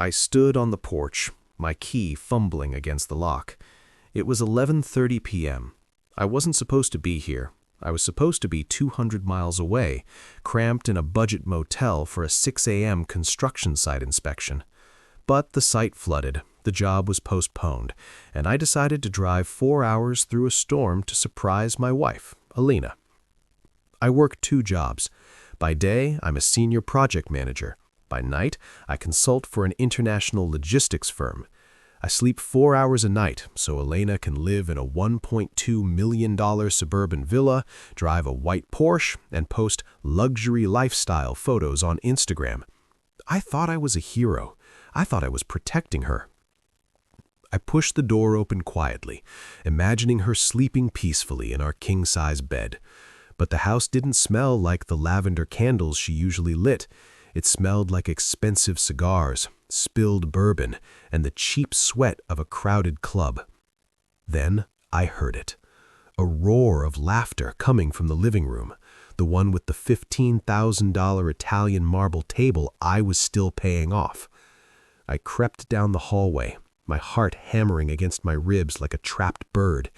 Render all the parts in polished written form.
I stood on the porch, my key fumbling against the lock. It was 11:30 p.m. I wasn't supposed to be here. I was supposed to be 200 miles away, cramped in a budget motel for a 6 a.m. construction site inspection. But the site flooded, the job was postponed, and I decided to drive 4 hours through a storm to surprise my wife, Elena. I work 2 jobs. By day, I'm a senior project manager. By night, I consult for an international logistics firm. I sleep 4 hours a night so Elena can live in a $1.2 million suburban villa, drive a white Porsche, and post luxury lifestyle photos on Instagram. I thought I was a hero. I thought I was protecting her. I pushed the door open quietly, imagining her sleeping peacefully in our king-size bed. But the house didn't smell like the lavender candles she usually lit. It smelled like expensive cigars, spilled bourbon, and the cheap sweat of a crowded club. Then I heard it. A roar of laughter coming from the living room, the one with the $15,000 Italian marble table I was still paying off. I crept down the hallway, my heart hammering against my ribs like a trapped bird.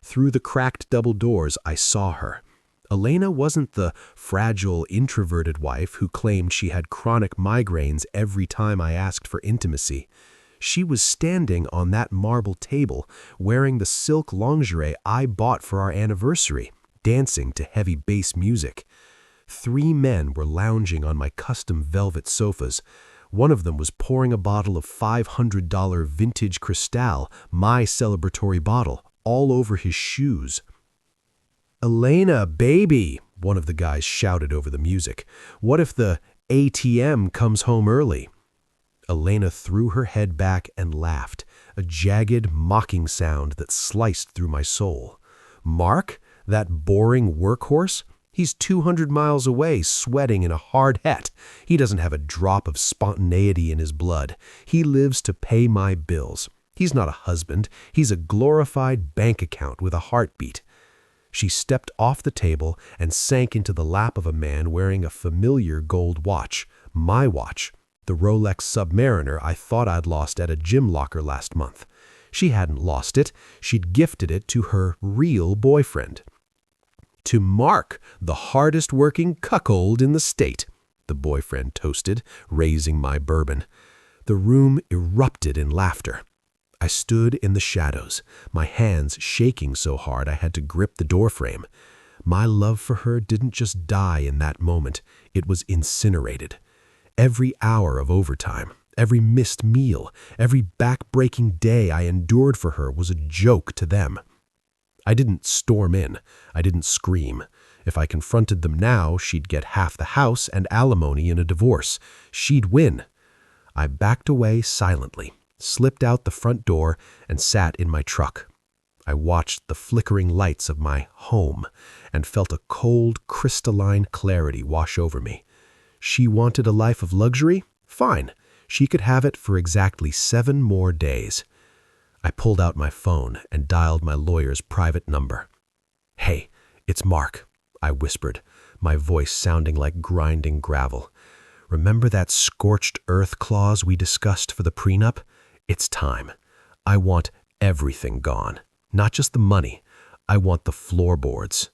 Through the cracked double doors, I saw her. Elena wasn't the fragile, introverted wife who claimed she had chronic migraines every time I asked for intimacy. She was standing on that marble table, wearing the silk lingerie I bought for our anniversary, dancing to heavy bass music. 3 men were lounging on my custom velvet sofas. One of them was pouring a bottle of $500 vintage Cristal, my celebratory bottle, all over his shoes. "Elena, baby," one of the guys shouted over the music. "What if the ATM comes home early?" Elena threw her head back and laughed, a jagged, mocking sound that sliced through my soul. "Mark? That boring workhorse? He's 200 miles away, sweating in a hard hat. He doesn't have a drop of spontaneity in his blood. He lives to pay my bills. He's not a husband. He's a glorified bank account with a heartbeat." She stepped off the table and sank into the lap of a man wearing a familiar gold watch, my watch, the Rolex Submariner I thought I'd lost at a gym locker last month. She hadn't lost it. She'd gifted it to her real boyfriend. "To Mark, the hardest-working cuckold in the state," the boyfriend toasted, raising my bourbon. The room erupted in laughter. I stood in the shadows, my hands shaking so hard I had to grip the doorframe. My love for her didn't just die in that moment, it was incinerated. Every hour of overtime, every missed meal, every back-breaking day I endured for her was a joke to them. I didn't storm in, I didn't scream. If I confronted them now, she'd get half the house and alimony in a divorce. She'd win. I backed away silently, slipped out the front door, and sat in my truck. I watched the flickering lights of my home and felt a cold, crystalline clarity wash over me. She wanted a life of luxury? Fine. She could have it for exactly 7 more days. I pulled out my phone and dialed my lawyer's private number. "Hey, it's Mark," I whispered, my voice sounding like grinding gravel. "Remember that scorched earth clause we discussed for the prenup? It's time. I want everything gone. Not just the money. I want the floorboards."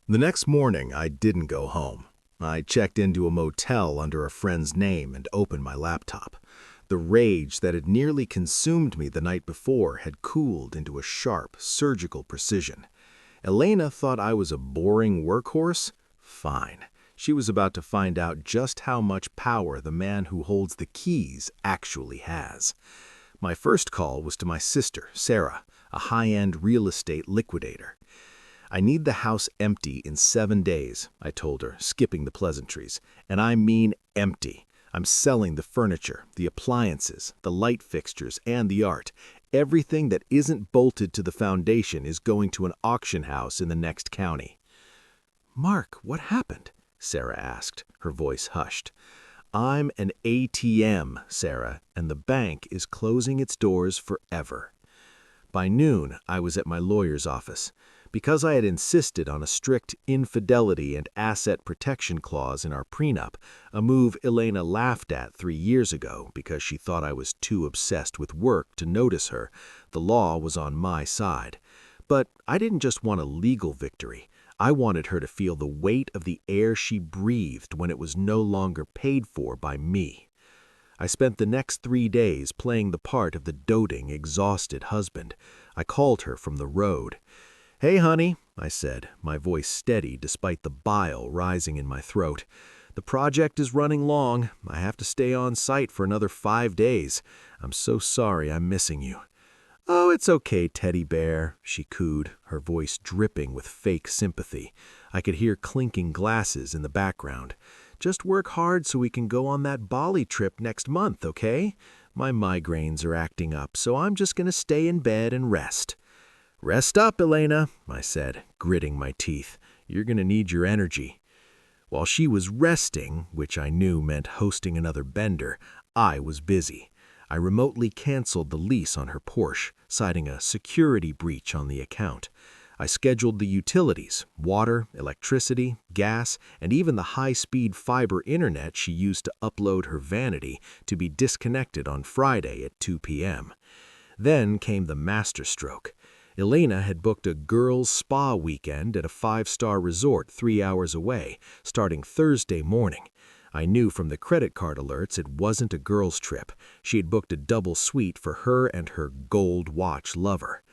The next morning, I didn't go home. I checked into a motel under a friend's name and opened my laptop. The rage that had nearly consumed me the night before had cooled into a sharp, surgical precision. Elena thought I was a boring workhorse? Fine. She was about to find out just how much power the man who holds the keys actually has. My first call was to my sister, Sarah, a high-end real estate liquidator. "I need the house empty in 7 days," I told her, skipping the pleasantries. "And I mean empty. I'm selling the furniture, the appliances, the light fixtures, and the art. Everything that isn't bolted to the foundation is going to an auction house in the next county." "Mark, what happened?" Sarah asked, her voice hushed. "I'm an ATM, Sarah, and the bank is closing its doors forever." By noon, I was at my lawyer's office. Because I had insisted on a strict infidelity and asset protection clause in our prenup, a move Elena laughed at 3 years ago because she thought I was too obsessed with work to notice her, the law was on my side. But I didn't just want a legal victory. I wanted her to feel the weight of the air she breathed when it was no longer paid for by me. I spent the next 3 days playing the part of the doting, exhausted husband. I called her from the road. "Hey, honey," I said, my voice steady despite the bile rising in my throat. "The project is running long. I have to stay on site for another 5 days. I'm so sorry I'm missing you." "Oh, it's okay, teddy bear," she cooed, her voice dripping with fake sympathy. I could hear clinking glasses in the background. "Just work hard so we can go on that Bali trip next month, okay? My migraines are acting up, so I'm just going to stay in bed and rest." "Rest up, Elena," I said, gritting my teeth. "You're going to need your energy." While she was resting, which I knew meant hosting another bender, I was busy. I remotely canceled the lease on her Porsche, citing a security breach on the account. I scheduled the utilities, water, electricity, gas, and even the high-speed fiber internet she used to upload her vanity to be disconnected on Friday at 2 p.m. Then came the masterstroke. Elena had booked a girls' spa weekend at a 5-star resort 3 hours away, starting Thursday morning. I knew from the credit card alerts it wasn't a girls' trip. She had booked a double suite for her and her gold watch lover.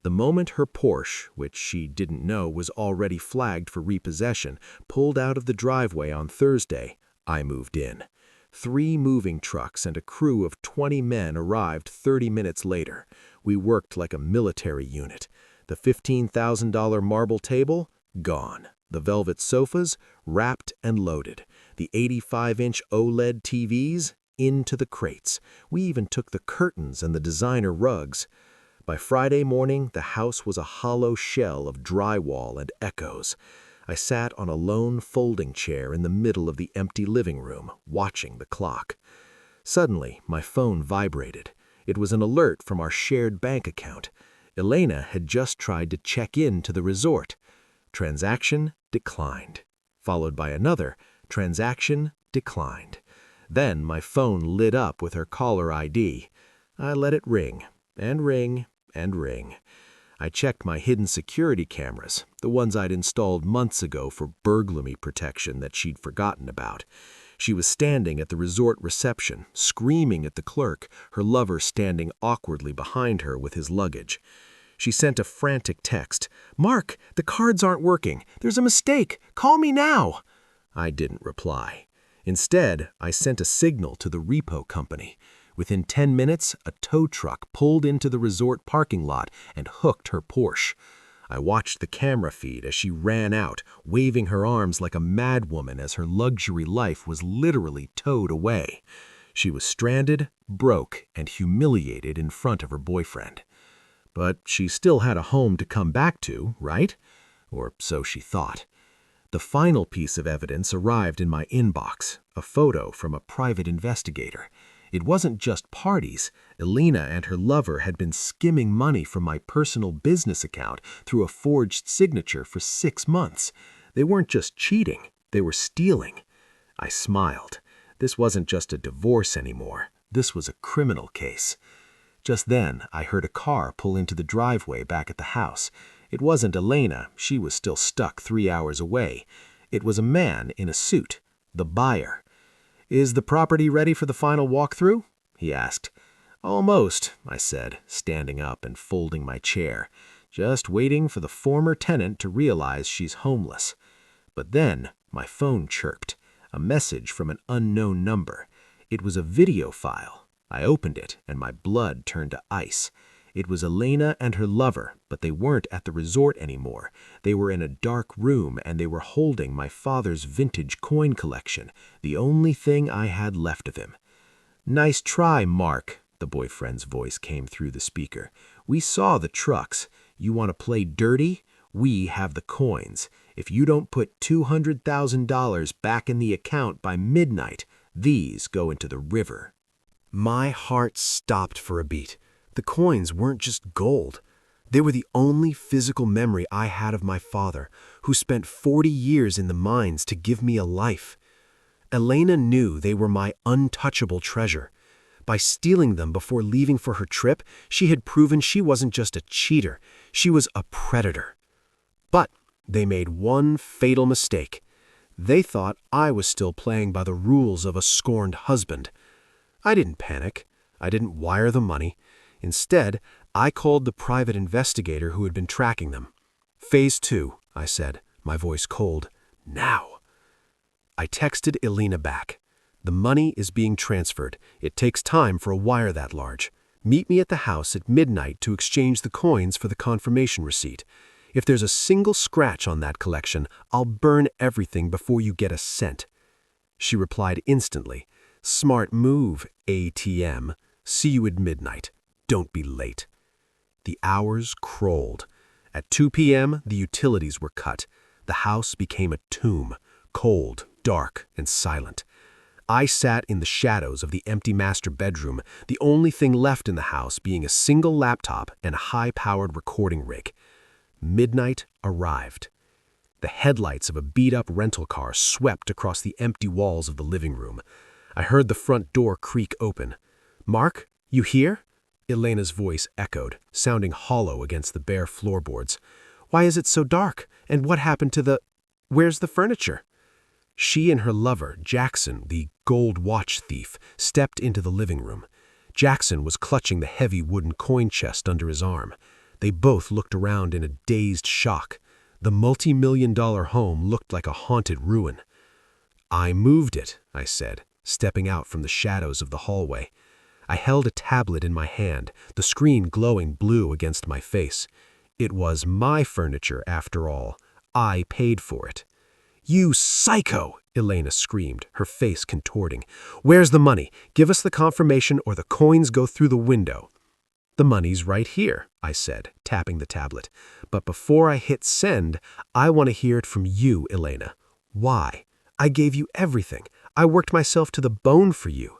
The moment her Porsche, which she didn't know was already flagged for repossession, pulled out of the driveway on Thursday, I moved in. 3 moving trucks and a crew of 20 men arrived 30 minutes later. We worked like a military unit. The $15,000 marble table? Gone. The velvet sofas? Wrapped and loaded. The 85-inch OLED TVs? Into the crates. We even took the curtains and the designer rugs. By Friday morning, the house was a hollow shell of drywall and echoes. I sat on a lone folding chair in the middle of the empty living room, watching the clock. Suddenly, my phone vibrated. It was an alert from our shared bank account. Elena had just tried to check in to the resort. Transaction declined. Followed by another, transaction declined. Then my phone lit up with her caller ID. I let it ring, and ring, and ring. I checked my hidden security cameras, the ones I'd installed months ago for burglary protection that she'd forgotten about. She was standing at the resort reception, screaming at the clerk, her lover standing awkwardly behind her with his luggage. She sent a frantic text. "Mark, the cards aren't working. There's a mistake. Call me now." I didn't reply. Instead, I sent a signal to the repo company. Within 10 minutes, a tow truck pulled into the resort parking lot and hooked her Porsche. I watched the camera feed as she ran out, waving her arms like a madwoman as her luxury life was literally towed away. She was stranded, broke, and humiliated in front of her boyfriend. But she still had a home to come back to, right? Or so she thought. The final piece of evidence arrived in my inbox, a photo from a private investigator. It wasn't just parties. Elena and her lover had been skimming money from my personal business account through a forged signature for 6 months. They weren't just cheating, they were stealing. I smiled. This wasn't just a divorce anymore. This was a criminal case. Just then, I heard a car pull into the driveway back at the house. It wasn't Elena. She was still stuck 3 hours away. It was a man in a suit, the buyer. "Is the property ready for the final walkthrough?" he asked. "Almost," I said, standing up and folding my chair. "Just waiting for the former tenant to realize she's homeless." But then my phone chirped, a message from an unknown number. It was a video file. I opened it, and my blood turned to ice. It was Elena and her lover, but they weren't at the resort anymore. They were in a dark room, and they were holding my father's vintage coin collection, the only thing I had left of him. "Nice try, Mark," the boyfriend's voice came through the speaker. "We saw the trucks. You want to play dirty? We have the coins. If you don't put $200,000 back in the account by midnight, these go into the river." My heart stopped for a beat. The coins weren't just gold. They were the only physical memory I had of my father, who spent 40 years in the mines to give me a life. Elena knew they were my untouchable treasure. By stealing them before leaving for her trip, she had proven she wasn't just a cheater, she was a predator. But they made one fatal mistake. They thought I was still playing by the rules of a scorned husband. I didn't panic. I didn't wire the money. Instead, I called the private investigator who had been tracking them. "Phase 2, I said, my voice cold. "Now." I texted Elena back. "The money is being transferred. It takes time for a wire that large. Meet me at the house at midnight to exchange the coins for the confirmation receipt. If there's a single scratch on that collection, I'll burn everything before you get a cent." She replied instantly, "Smart move, ATM. See you at midnight. Don't be late." The hours crawled. At 2 p.m., the utilities were cut. The house became a tomb, cold, dark, and silent. I sat in the shadows of the empty master bedroom, the only thing left in the house being a single laptop and a high-powered recording rig. Midnight arrived. The headlights of a beat-up rental car swept across the empty walls of the living room. I heard the front door creak open. "Mark, you here?" Elena's voice echoed, sounding hollow against the bare floorboards. "Why is it so dark? And what happened to the... Where's the furniture?" She and her lover, Jackson, the gold watch thief, stepped into the living room. Jackson was clutching the heavy wooden coin chest under his arm. They both looked around in a dazed shock. The multi-million-dollar home looked like a haunted ruin. "I moved it," I said, stepping out from the shadows of the hallway. I held a tablet in my hand, the screen glowing blue against my face. It was my furniture, after all. I paid for it. "You psycho!" Elena screamed, her face contorting. "Where's the money? Give us the confirmation or the coins go through the window." "The money's right here," I said, tapping the tablet. "But before I hit send, I want to hear it from you, Elena. Why? I gave you everything. I worked myself to the bone for you."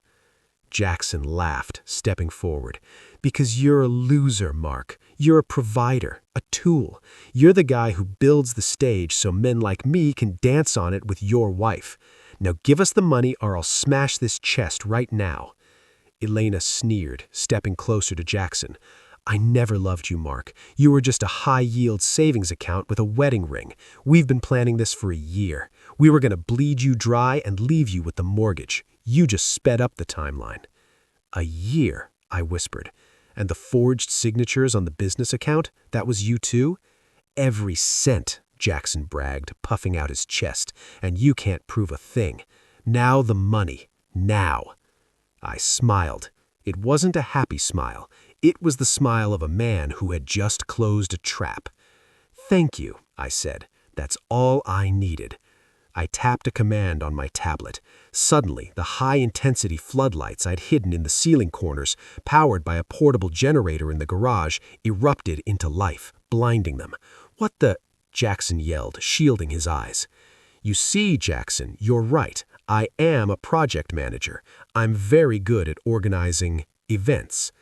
Jackson laughed, stepping forward. "Because you're a loser, Mark. You're a provider, a tool. You're the guy who builds the stage so men like me can dance on it with your wife. Now give us the money or I'll smash this chest right now." Elena sneered, stepping closer to Jackson. "I never loved you, Mark. You were just a high-yield savings account with a wedding ring. We've been planning this for a year. We were going to bleed you dry and leave you with the mortgage. You just sped up the timeline." "A year," I whispered. "And the forged signatures on the business account, that was you too?" "Every cent," Jackson bragged, puffing out his chest, "and you can't prove a thing. Now the money. Now." I smiled. It wasn't a happy smile. It was the smile of a man who had just closed a trap. "Thank you," I said. "That's all I needed." I tapped a command on my tablet. Suddenly, the high-intensity floodlights I'd hidden in the ceiling corners, powered by a portable generator in the garage, erupted into life, blinding them. "What the—" Jackson yelled, shielding his eyes. "You see, Jackson, you're right. I am a project manager. I'm very good at organizing events."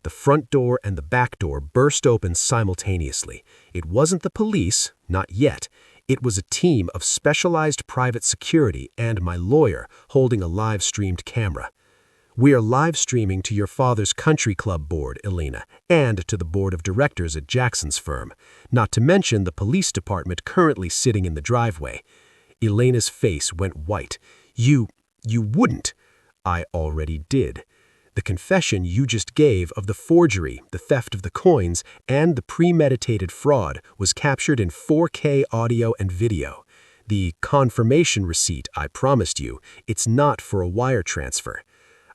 The front door and the back door burst open simultaneously. It wasn't the police, not yet. It was a team of specialized private security and my lawyer holding a live-streamed camera. "We are live-streaming to your father's country club board, Elena, and to the board of directors at Jackson's firm, not to mention the police department currently sitting in the driveway." Elena's face went white. You wouldn't." "I already did. The confession you just gave of the forgery, the theft of the coins, and the premeditated fraud was captured in 4K audio and video. The confirmation receipt I promised you, it's not for a wire transfer."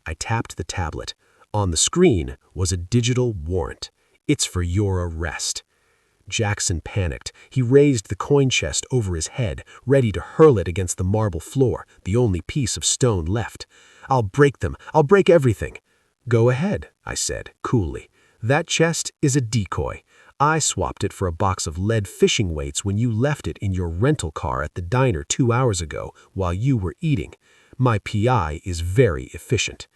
I tapped the tablet. On the screen was a digital warrant. "It's for your arrest." Jackson panicked. He raised the coin chest over his head, ready to hurl it against the marble floor, the only piece of stone left. "I'll break them. I'll break everything." "Go ahead," I said, coolly. "That chest is a decoy. I swapped it for a box of lead fishing weights when you left it in your rental car at the diner 2 hours ago while you were eating. My PI is very efficient."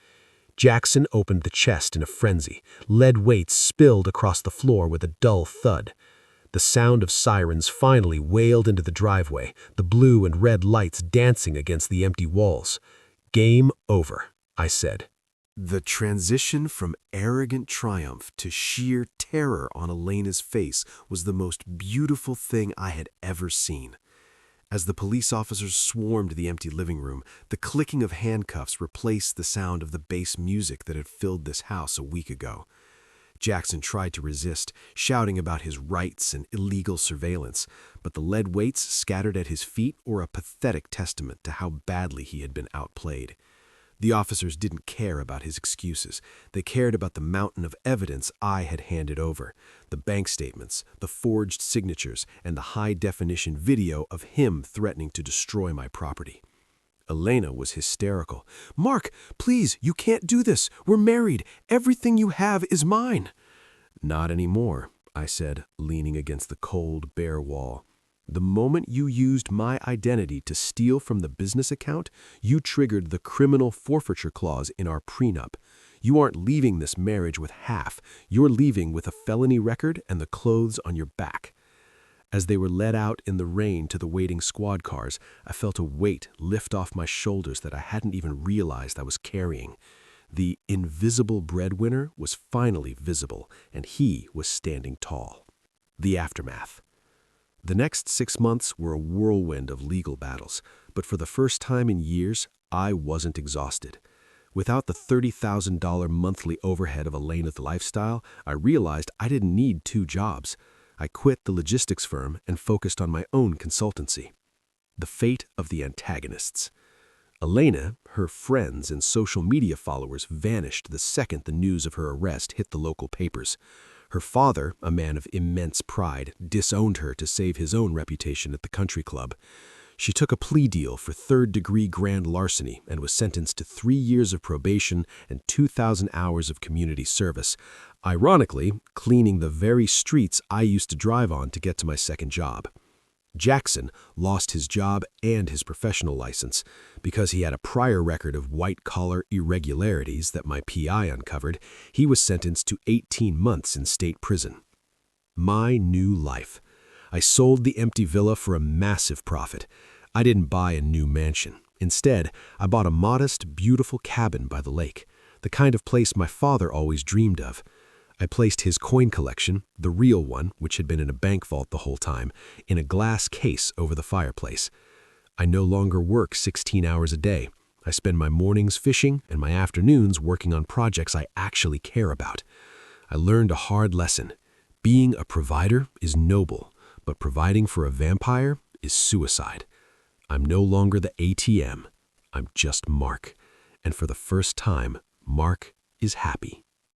Jackson opened the chest in a frenzy. Lead weights spilled across the floor with a dull thud. The sound of sirens finally wailed into the driveway, the blue and red lights dancing against the empty walls. "Game over," I said. The transition from arrogant triumph to sheer terror on Elena's face was the most beautiful thing I had ever seen. As the police officers swarmed the empty living room, the clicking of handcuffs replaced the sound of the bass music that had filled this house a week ago. Jackson tried to resist, shouting about his rights and illegal surveillance, but the lead weights scattered at his feet were a pathetic testament to how badly he had been outplayed. The officers didn't care about his excuses. They cared about the mountain of evidence I had handed over, the bank statements, the forged signatures, and the high-definition video of him threatening to destroy my property. Elena was hysterical. "Mark, please, you can't do this. We're married. Everything you have is mine." "Not anymore," I said, leaning against the cold, bare wall. "The moment you used my identity to steal from the business account, you triggered the criminal forfeiture clause in our prenup. You aren't leaving this marriage with half. You're leaving with a felony record and the clothes on your back." As they were led out in the rain to the waiting squad cars, I felt a weight lift off my shoulders that I hadn't even realized I was carrying. The invisible breadwinner was finally visible, and he was standing tall. The aftermath. The next 6 months were a whirlwind of legal battles, but for the first time in years, I wasn't exhausted. Without the $30,000 monthly overhead of Elena's lifestyle, I realized I didn't need 2 jobs. I quit the logistics firm and focused on my own consultancy. The fate of the antagonists. Elena, her friends, and social media followers vanished the second the news of her arrest hit the local papers. Her father, a man of immense pride, disowned her to save his own reputation at the country club. She took a plea deal for third-degree grand larceny and was sentenced to 3 years of probation and 2,000 hours of community service, ironically cleaning the very streets I used to drive on to get to my second job. Jackson lost his job and his professional license. Because he had a prior record of white-collar irregularities that my PI uncovered, he was sentenced to 18 months in state prison. My new life. I sold the empty villa for a massive profit. I didn't buy a new mansion. Instead, I bought a modest, beautiful cabin by the lake, the kind of place my father always dreamed of. I placed his coin collection, the real one, which had been in a bank vault the whole time, in a glass case over the fireplace. I no longer work 16 hours a day. I spend my mornings fishing and my afternoons working on projects I actually care about. I learned a hard lesson. Being a provider is noble, but providing for a vampire is suicide. I'm no longer the ATM. I'm just Mark. And for the first time, Mark is happy.